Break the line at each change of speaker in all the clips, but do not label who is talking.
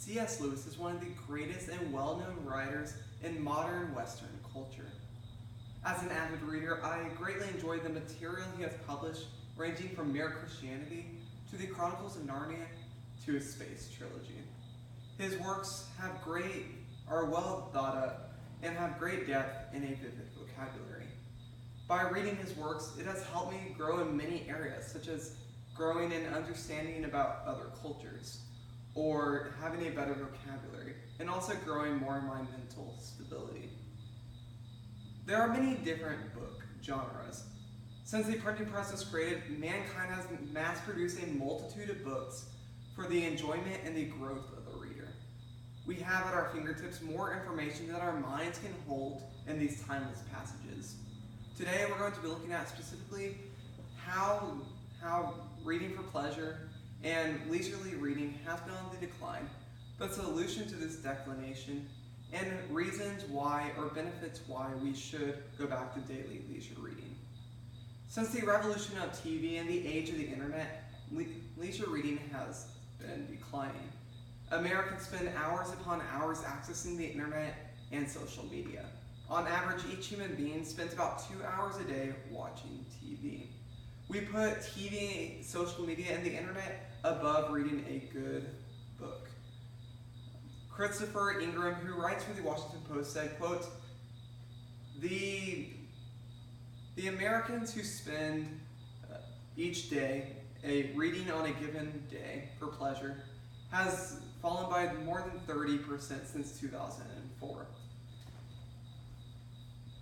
C.S. Lewis is one of the greatest and well-known writers in modern Western culture. As an avid reader, I greatly enjoy the material he has published, ranging from Mere Christianity to the Chronicles of Narnia to his space trilogy. His works are well thought up and have great depth and a vivid vocabulary. By reading his works, it has helped me grow in many areas, such as growing in understanding about other cultures, or having a better vocabulary, and also growing more in my mental stability. There are many different book genres. Since the printing press was created, mankind has mass-produced a multitude of books for the enjoyment and the growth of the reader. We have at our fingertips more information than our minds can hold in these timeless passages. Today we're going to be looking at specifically how reading for pleasure and leisurely reading has been on the decline, the solution to this declination, and reasons why or benefits why we should go back to daily leisure reading. Since the revolution of TV and the age of the internet, leisure reading has been declining. Americans spend hours upon hours accessing the internet and social media. On average, each human being spends about 2 hours a day watching TV. We put TV, social media, and the internet above reading a good book. Christopher Ingram, who writes for the Washington Post, said, quote, the Americans who spend each day reading on a given day for pleasure has fallen by more than 30% since 2004.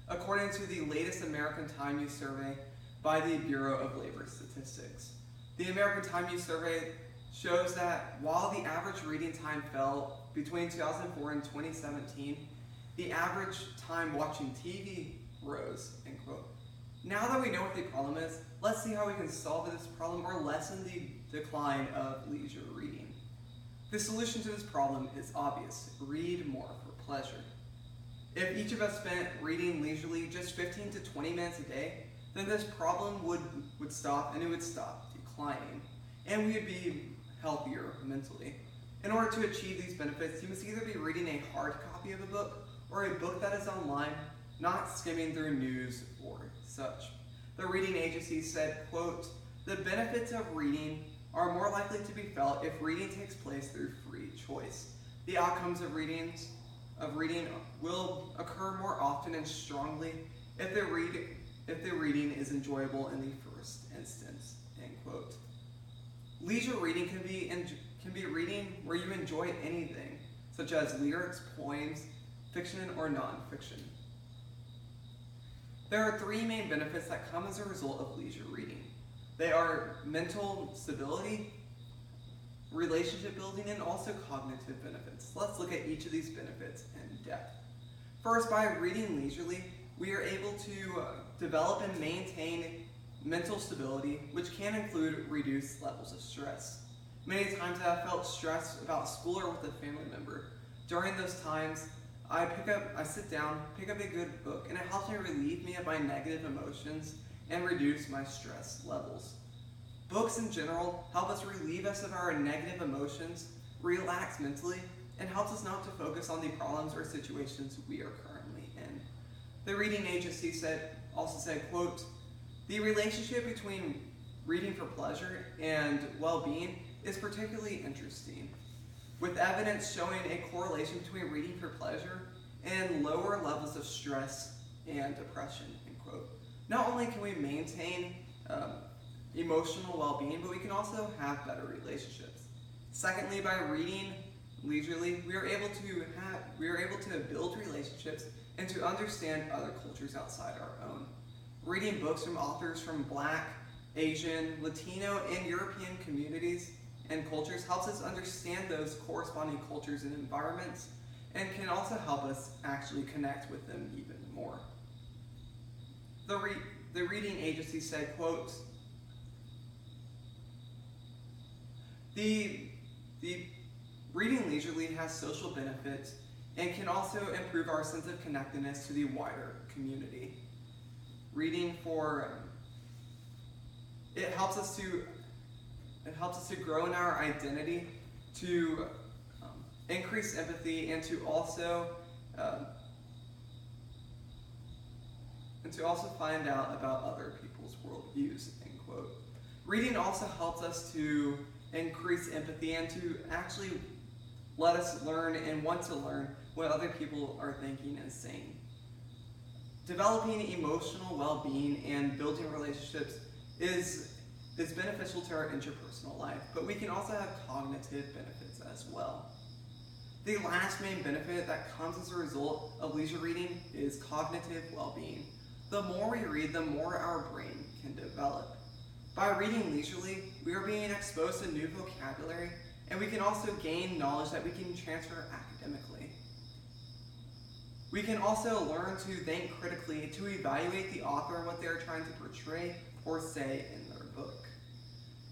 According to the latest American Time Use survey by the Bureau of Labor Statistics. The American Time Use survey shows that while the average reading time fell between 2004 and 2017, the average time watching TV rose, end quote. Now that we know what the problem is, let's see how we can solve this problem or lessen the decline of leisure reading. The solution to this problem is obvious: read more for pleasure. If each of us spent reading leisurely just 15 to 20 minutes a day, then this problem would stop, and it would stop declining, and we would be healthier mentally. In order to achieve these benefits, you must either be reading a hard copy of a book or a book that is online, not skimming through news or such. The reading agency said, quote, the benefits of reading are more likely to be felt if reading takes place through free choice. The outcomes of reading will occur more often and strongly if the reading is enjoyable in the first instance, end quote. Leisure reading can be reading where you enjoy anything, such as lyrics, poems, fiction, or nonfiction. There are three main benefits that come as a result of leisure reading. They are mental stability, relationship building, and also cognitive benefits. Let's look at each of these benefits in depth. First, by reading leisurely, we are able to develop and maintain mental stability, which can include reduced levels of stress. Many times I have felt stressed about school or with a family member. During those times, I sit down, pick up a good book, and it helps me relieve me of my negative emotions and reduce my stress levels. Books in general help us relieve us of our negative emotions, relax mentally, and helps us not to focus on the problems or situations we are currently in. The reading agency also said, quote, the relationship between reading for pleasure and well-being is particularly interesting, with evidence showing a correlation between reading for pleasure and lower levels of stress and depression, end quote. Not only can we maintain emotional well-being, but we can also have better relationships. Secondly, by reading leisurely, we are able to build relationships and to understand other cultures outside our own. Reading books from authors from Black, Asian, Latino, and European communities and cultures helps us understand those corresponding cultures and environments, and can also help us actually connect with them even more. The reading agency said, quote, the reading leisurely has social benefits and can also improve our sense of connectedness to the wider community. Reading it helps us to grow in our identity, to increase empathy, and to also find out about other people's worldviews, end quote. Reading also helps us to increase empathy and to actually let us learn and want to learn what other people are thinking and saying. Developing emotional well-being and building relationships is beneficial to our interpersonal life, but we can also have cognitive benefits as well. The last main benefit that comes as a result of leisure reading is cognitive well-being. The more we read, the more our brain can develop. By reading leisurely, we are being exposed to new vocabulary, and we can also gain knowledge that we can transfer academically. We can also learn to think critically, to evaluate the author and what they are trying to portray or say in their book.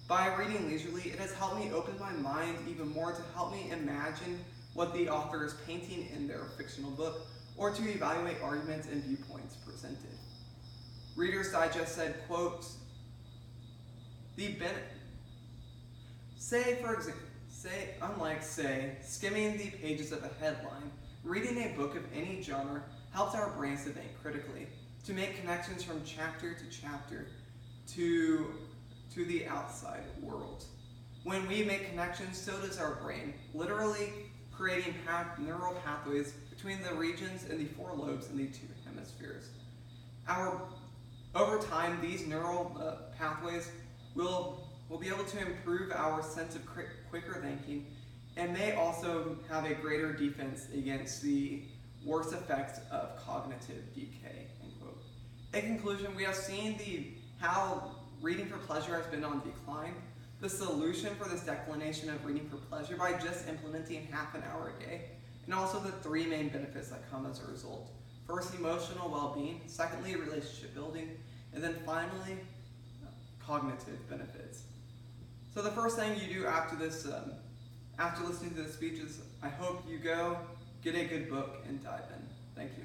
By reading leisurely, it has helped me open my mind even more to help me imagine what the author is painting in their fictional book, or to evaluate arguments and viewpoints presented. Reader's Digest said, quote, unlike skimming the pages of a headline, reading a book of any genre helps our brains to think critically, to make connections from chapter to chapter to the outside world. When we make connections, so does our brain, literally creating neural pathways between the regions and the four lobes in the two hemispheres. Over time, these neural pathways will be able to improve our sense of quicker thinking and may also have a greater defense against the worst effects of cognitive decay, end quote. In conclusion, we have seen how reading for pleasure has been on decline, the solution for this declination of reading for pleasure by just implementing half an hour a day, and also the three main benefits that come as a result. First, emotional well-being. Secondly, relationship building. And then finally, cognitive benefits. So the first thing you do after listening to this speech is, I hope you go get a good book and dive in. Thank you.